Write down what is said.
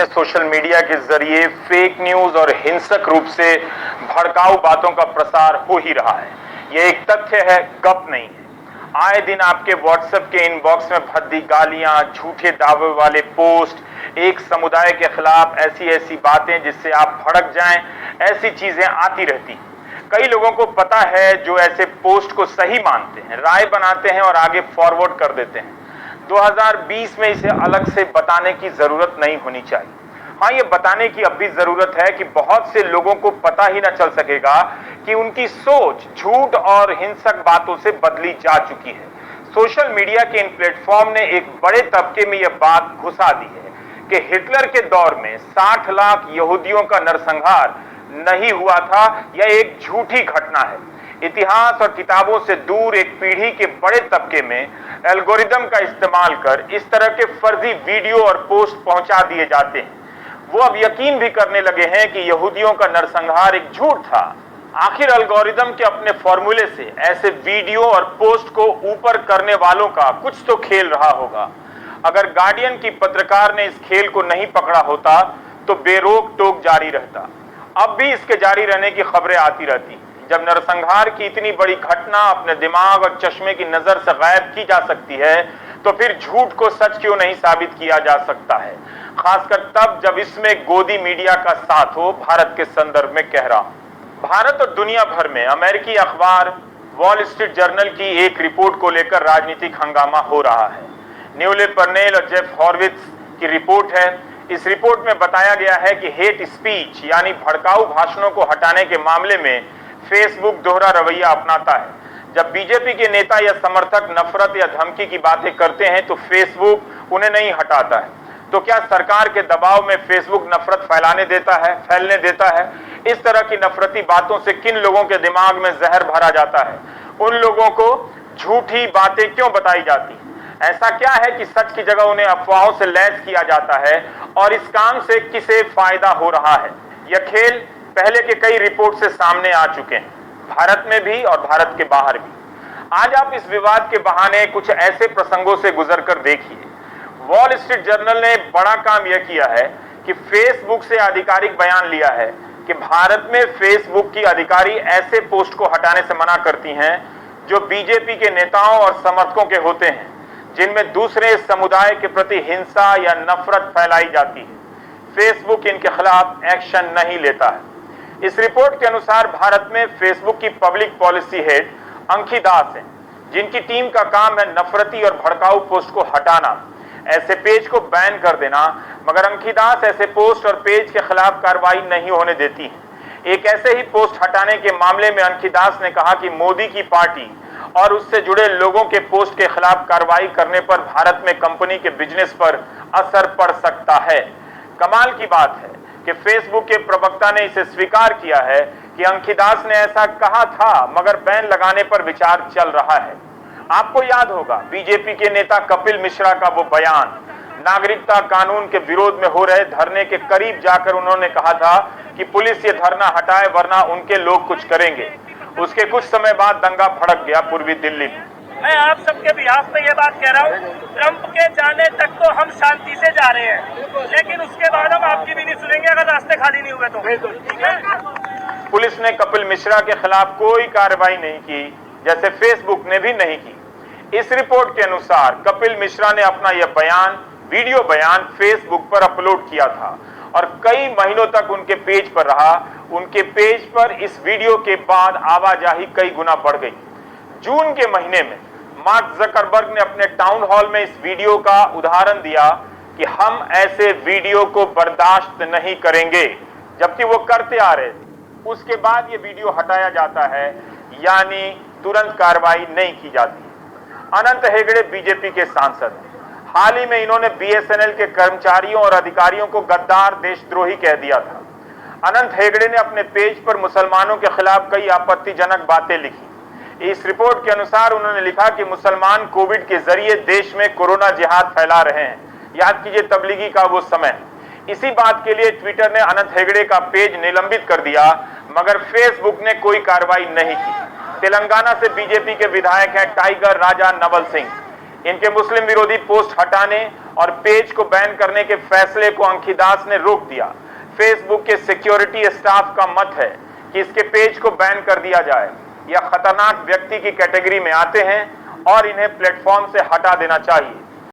Social media के जरिए fake news और हिंसक रूप से भड़काऊ बातों का प्रसार हो ही रहा है। यह एक तथ्य है, गप नहीं है। आए दिन आपके व्हाट्सएप के इनबॉक्स में भद्दी गालियां, झूठे दावे वाले पोस्ट, एक समुदाय के खिलाफ ऐसी ऐसी बातें जिससे आप भड़क जाएं, ऐसी चीजें आती रहती। कई लोगों को पता है जो ऐसे पोस्ट को सही मानते हैं, राय बनाते हैं और आगे फॉरवर्ड कर देते हैं। 2020 में इसे अलग से बताने की जरूरत नहीं होनी चाहिए। हाँ, ये बताने की अब भी जरूरत है कि बहुत से लोगों को पता ही ना चल सकेगा कि उनकी सोच झूठ और हिंसक बातों से बदली जा चुकी है। सोशल मीडिया के इन प्लेटफॉर्म ने एक बड़े तबके में यह बात घुसा दी है कि हिटलर के दौर में 60 लाख यहूदियों का नरसंहार नहीं हुआ था, यह एक झूठी घटना है। इतिहास और किताबों से दूर एक पीढ़ी के बड़े तबके में एल्गोरिदम का इस्तेमाल कर इस तरह के फर्जी वीडियो और पोस्ट पहुंचा दिए जाते हैं। वो अब यकीन भी करने लगे हैं कि यहूदियों का नरसंहार एक झूठ था। आखिर एल्गोरिदम के अपने फॉर्मूले से ऐसे वीडियो और पोस्ट को ऊपर करने वालों का कुछ तो खेल रहा होगा। अगर गार्डियन की पत्रकार ने इस खेल को नहीं पकड़ा होता तो बेरोक टोक जारी रहता। अब भी इसके जारी रहने की खबरें आती रहती। जब नरसंहार की इतनी बड़ी घटना अपने दिमाग और चश्मे की नजर से गायब की जा सकती है तो फिर झूठ को सच क्यों नहीं साबित किया जा सकता है, खासकर तब जब इसमें गोदी मीडिया का साथ हो। भारत के संदर्भ में कह रहा हूं। भारत और दुनिया भर में अमेरिकी अखबार वॉल स्ट्रीट जर्नल की एक रिपोर्ट को लेकर राजनीतिक हंगामा हो रहा है। न्यूले पर्नेल और जेफ हॉर्विट्ज की रिपोर्ट है। इस रिपोर्ट में बताया गया है कि हेट स्पीच यानी भड़काऊ भाषणों को हटाने के मामले में फेसबुक दोहरा रवैया अपनाता है। जब बीजेपी के नेता या समर्थक नफरत या धमकी की बातें करते हैं तो फेसबुक उन्हें नहीं हटाता है। तो क्या सरकार के दबाव में फेसबुक नफरत फैलने देता है? इस तरह की नफरती बातों से किन लोगों के दिमाग में जहर भरा जाता है? उन लोगों को झूठी बातें क्यों बताई जाती? ऐसा क्या है कि सच की जगह उन्हें अफवाहों से लैस किया जाता है? और इस काम से किसे फायदा हो रहा है? यह खेल पहले के कई रिपोर्ट से सामने आ चुके हैं, भारत में भी और भारत के बाहर भी। आज आप इस विवाद के बहाने कुछ ऐसे प्रसंगों से गुजरकर देखिए। वॉल स्ट्रीट जर्नल ने बड़ा काम यह किया है कि फेसबुक से आधिकारिक बयान लिया है कि भारत में फेसबुक की अधिकारी ऐसे पोस्ट को हटाने से मना करती हैं जो बीजेपी के नेताओं और समर्थकों के होते हैं, जिनमें दूसरे समुदाय के प्रति हिंसा या नफरत फैलाई जाती है। फेसबुक इनके खिलाफ एक्शन नहीं लेता है। इस रिपोर्ट के अनुसार भारत में फेसबुक की पब्लिक पॉलिसी हेड अंकी दास हैं, जिनकी टीम का काम है नफरती और भड़काऊ पोस्ट को हटाना, ऐसे पेज को बैन कर देना। मगर अंकी दास ऐसे पोस्ट और पेज के खिलाफ कार्रवाई नहीं होने देती है। एक ऐसे ही पोस्ट हटाने के मामले में अंकी दास ने कहा कि मोदी की पार्टी और उससे जुड़े लोगों के पोस्ट के खिलाफ कार्रवाई करने पर भारत में कंपनी के बिजनेस पर असर पड़ सकता है। कमाल की बात है कि फेसबुक के प्रवक्ता ने इसे स्वीकार किया है कि अंकी दास ने ऐसा कहा था, मगर बैन लगाने पर विचार चल रहा है। आपको याद होगा बीजेपी के नेता कपिल मिश्रा का वो बयान, नागरिकता कानून के विरोध में हो रहे धरने के करीब जाकर उन्होंने कहा था कि पुलिस ये धरना हटाए वरना उनके लोग कुछ करेंगे। उसके कुछ समय बाद दंगा भड़क गया पूर्वी दिल्ली में। मैं आप सबके बिहाफ पे ये बात कह रहा हूँ, ट्रंप के जाने तक तो हम शांति से जा रहे हैं, लेकिन उसके बाद हम आपकी भी नहीं सुनेंगे अगर रास्ते खाली नहीं हुए तो। ठीक है? पुलिस ने कपिल मिश्रा के खिलाफ कोई कार्रवाई नहीं की, जैसे फेसबुक ने भी नहीं की। इस रिपोर्ट के अनुसार कपिल मिश्रा ने अपना यह बयान, वीडियो बयान फेसबुक पर अपलोड किया था और कई महीनों तक उनके पेज पर रहा। उनके पेज पर इस वीडियो के बाद आवाजाही कई गुना बढ़ गई। जून के महीने में मार्क जकरबर्ग ने अपने टाउन हॉल में इस वीडियो का उदाहरण दिया कि हम ऐसे वीडियो को बर्दाश्त नहीं करेंगे, जबकि वो करते आ रहे थे। उसके बाद ये वीडियो हटाया जाता है, यानी तुरंत कार्रवाई नहीं की जाती। अनंत हेगड़े बीजेपी के सांसद हैं। हाल ही में इन्होंने बीएसएनएल के कर्मचारियों और अधिकारियों को गद्दार, देशद्रोही कह दिया था। अनंत हेगड़े ने अपने पेज पर मुसलमानों के खिलाफ कई आपत्तिजनक बातें लिखी। इस रिपोर्ट के अनुसार उन्होंने लिखा कि मुसलमान कोविड के जरिए देश में कोरोना जिहाद फैला रहे हैं। याद कीजिए तबलीगी का वो समय। इसी बात के लिए ट्विटर ने अनंत हेगड़े का पेज निलंबित कर दिया, मगर फेसबुक ने कोई कार्रवाई नहीं की। तेलंगाना से बीजेपी के विधायक हैं टाइगर राजा नवल सिंह। इनके मुस्लिम विरोधी पोस्ट हटाने और पेज को बैन करने के फैसले को अंकिदास ने रोक दिया। फेसबुक के सिक्योरिटी स्टाफ का मत है कि इसके पेज को बैन कर दिया जाए। यह खतरनाक व्यक्ति की कैटेगरी में आते हैं और इन्हें प्लेटफॉर्म से हटा देना चाहिए।